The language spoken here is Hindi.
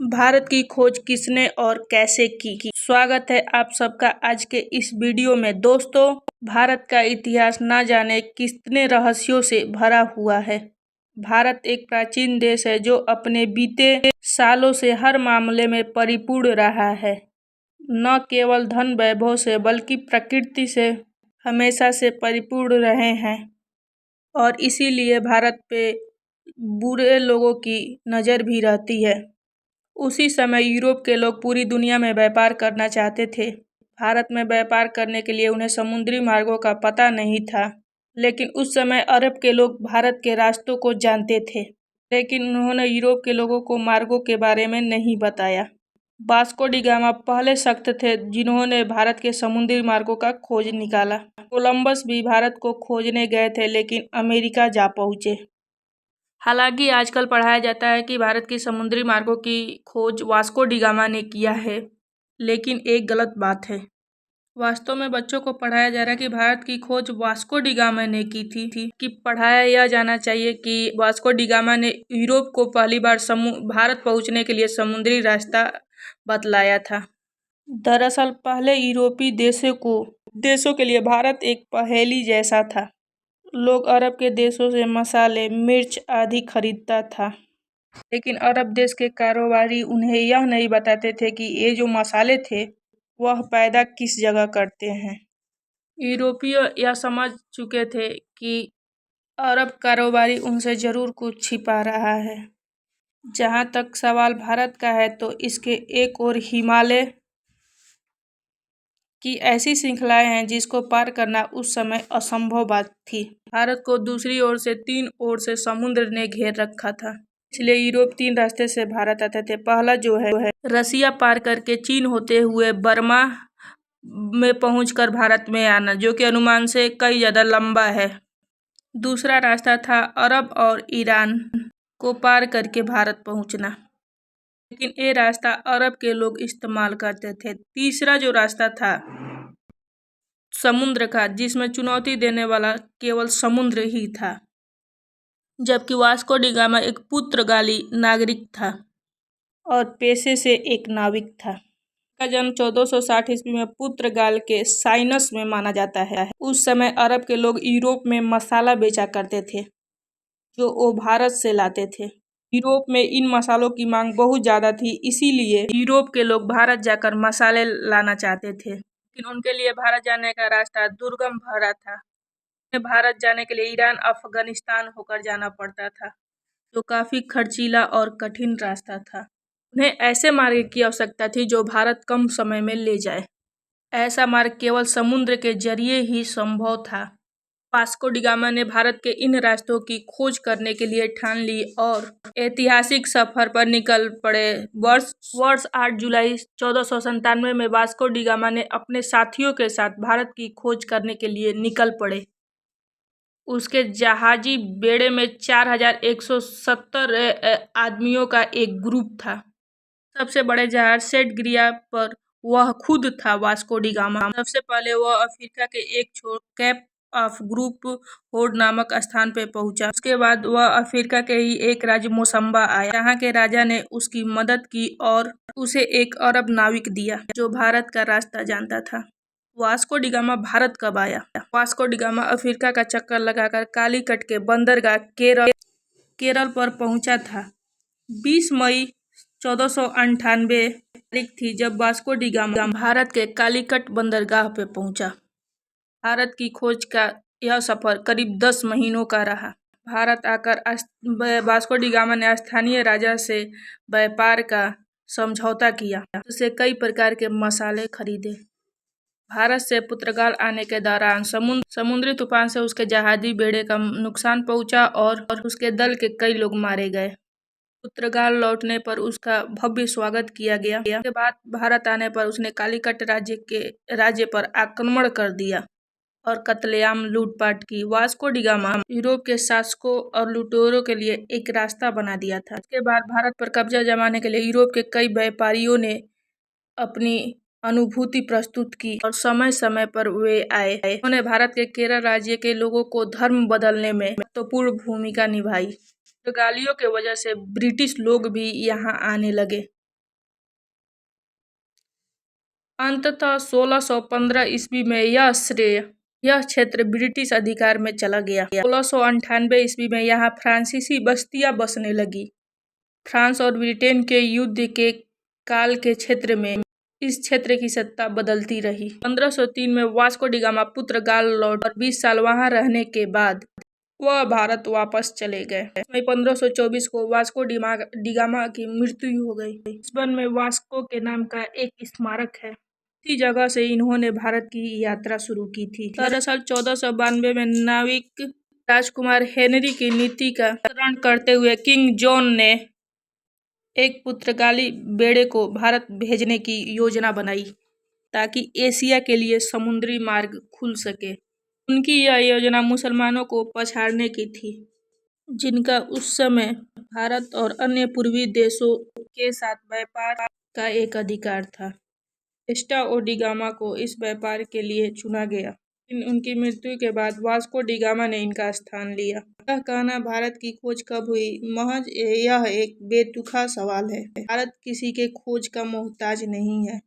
भारत की खोज किसने और कैसे की? स्वागत है आप सबका आज के इस वीडियो में। दोस्तों, भारत का इतिहास न जाने कितने रहस्यों से भरा हुआ है। भारत एक प्राचीन देश है जो अपने बीते सालों से हर मामले में परिपूर्ण रहा है। न केवल धन वैभव से बल्कि प्रकृति से हमेशा से परिपूर्ण रहे हैं और इसीलिए भारत पे बुरे लोगों की नज़र भी रहती है। उसी समय यूरोप के लोग पूरी दुनिया में व्यापार करना चाहते थे। भारत में व्यापार करने के लिए उन्हें समुद्री मार्गों का पता नहीं था, लेकिन उस समय अरब के लोग भारत के रास्तों को जानते थे, लेकिन उन्होंने यूरोप के लोगों को मार्गों के बारे में नहीं बताया। वास्को डी गामा पहले शख्स थे जिन्होंने भारत के समुद्री मार्गों का खोज निकाला। कोलंबस भी भारत को खोजने गए थे, लेकिन अमेरिका जा पहुँचे। हालांकि आजकल पढ़ाया जाता है कि भारत की समुद्री मार्गों की खोज वास्को डी गामा ने किया है, लेकिन एक गलत बात है। वास्तव में बच्चों को पढ़ाया जा रहा है कि भारत की खोज वास्को डी गामा ने की थी कि पढ़ाया यह जाना चाहिए कि वास्को डी गामा ने यूरोप को पहली बार भारत पहुंचने के लिए समुद्री रास्ता बतलाया था। दरअसल पहले यूरोपीय देशों के लिए भारत एक पहेली जैसा था। लोग अरब के देशों से मसाले, मिर्च आदि खरीदता था, लेकिन अरब देश के कारोबारी उन्हें यह नहीं बताते थे कि ये जो मसाले थे वह पैदा किस जगह करते हैं। यूरोपीय यह समझ चुके थे कि अरब कारोबारी उनसे जरूर कुछ छिपा रहा है। जहाँ तक सवाल भारत का है तो इसके एक और हिमालय की ऐसी श्रृंखलाएं हैं जिसको पार करना उस समय असंभव बात थी। भारत को दूसरी ओर से 3 ओर से समुद्र ने घेर रखा था, इसलिए यूरोप 3 रास्ते से भारत आते थे। पहला जो है रसिया पार करके चीन होते हुए बर्मा में पहुंचकर भारत में आना, जो कि अनुमान से कई ज़्यादा लंबा है। दूसरा रास्ता था अरब और ईरान को पार करके भारत पहुंचना, लेकिन ये रास्ता अरब के लोग इस्तेमाल करते थे। तीसरा जो रास्ता था समुद्र का, जिसमें चुनौती देने वाला केवल समुद्र ही था, जबकि वास्को डी गामा एक पुर्तगाली नागरिक था और पेशे से एक नाविक था। का जन्म 1460 ईस्वी में पुर्तगाल के साइनस में माना जाता है। उस समय अरब के लोग यूरोप में मसाला बेचा करते थे जो वो भारत से लाते थे। यूरोप में इन मसालों की मांग बहुत ज़्यादा थी, इसीलिए यूरोप के लोग भारत जाकर मसाले लाना चाहते थे, लेकिन उनके लिए भारत जाने का रास्ता दुर्गम भरा था। भारत जाने के लिए ईरान, अफगानिस्तान होकर जाना पड़ता था, जो काफ़ी खर्चीला और कठिन रास्ता था। उन्हें ऐसे मार्ग की आवश्यकता थी जो भारत कम समय में ले जाए। ऐसा मार्ग केवल समुद्र के जरिए ही संभव था। वास्को डी गामा ने भारत के इन रास्तों की खोज करने के लिए ठान ली और ऐतिहासिक सफर पर निकल पड़े। वर्ष 8 जुलाई 1497 में वास्को डी गामा ने अपने साथियों के साथ भारत की खोज करने के लिए निकल पड़े। उसके जहाजी बेड़े में 4170 आदमियों का एक ग्रुप था। सबसे बड़े जहाज सेट गिरिया पर वह खुद था वास्को डी गामा। सबसे पहले वह अफ्रीका के एक छोर कैप ऑफ ग्रुप होर्ड नामक स्थान पर पहुंचा। उसके बाद वह अफ्रीका के ही एक राज्य मोसम्बा आया। यहाँ के राजा ने उसकी मदद की और उसे एक अरब नाविक दिया जो भारत का रास्ता जानता था। वास्को डी गामा भारत कब आया? वास्को डी गामा अफ्रीका का चक्कर लगाकर कालीकट के बंदरगाह केरल पर पहुंचा था। 20 मई 1498 तारीख थी जब वास्को डी गामा भारत के कालीकट बंदरगाह पे पहुंचा। भारत की खोज का यह सफर करीब 10 महीनों का रहा। भारत आकर वास्को डी गामा ने स्थानीय राजा से व्यापार का समझौता किया, उससे कई प्रकार के मसाले खरीदे। भारत से पुर्तगाल आने के दौरान समुद्री तूफान से उसके जहाजी बेड़े का नुकसान पहुंचा और उसके दल के कई लोग मारे गए। पुर्तगाल लौटने पर उसका भव्य स्वागत किया गया। उसके बाद भारत आने पर उसने कालीकट राज्य पर आक्रमण कर दिया और कत्लेआम लूटपाट की। वास्को डी गामा यूरोप के शासकों और लुटेरों के लिए एक रास्ता बना दिया था। उसके बाद भारत पर कब्जा जमाने के लिए यूरोप के कई व्यापारियों ने अपनी अनुभूति प्रस्तुत की और समय समय पर वे आए। उन्होंने भारत के केरल राज्य के लोगों को धर्म बदलने में महत्वपूर्ण भूमिका निभाई। पुर्तगालियों के वजह से ब्रिटिश लोग भी यहाँ आने लगे। अंततः 1615 ईस्वी में यह क्षेत्र ब्रिटिश अधिकार में चला गया। 1698 ईस्वी में यहाँ फ्रांसीसी बस्तियां बसने लगी। फ्रांस और ब्रिटेन के युद्ध के काल के क्षेत्र में इस क्षेत्र की सत्ता बदलती रही। 1503 में वास्को डी गामा पुर्तगाल लौट और 20 साल वहां रहने के बाद वह भारत वापस चले गए। 1524 को वास्को डी गामा की मृत्यु हो गई। लिस्बन में वास्को के नाम का एक स्मारक है। इसी जगह से इन्होंने भारत की यात्रा शुरू की थी। दरअसल 1492 में नाविक राजकुमार हेनरी की नीति का अनुसरण करते हुए किंग जॉन ने एक पुर्तगाली बेड़े को भारत भेजने की योजना बनाई ताकि एशिया के लिए समुद्री मार्ग खुल सके। उनकी यह योजना मुसलमानों को पछाड़ने की थी, जिनका उस समय भारत और अन्य पूर्वी देशों के साथ व्यापार का एक अधिकार था। वास्को डी गामा को इस व्यापार के लिए चुना गया। उनकी मृत्यु के बाद वास्को डी गामा ने इनका स्थान लिया। यह कहना भारत की खोज कब हुई, महज यह एक बेतुका सवाल है। भारत किसी के खोज का मोहताज नहीं है।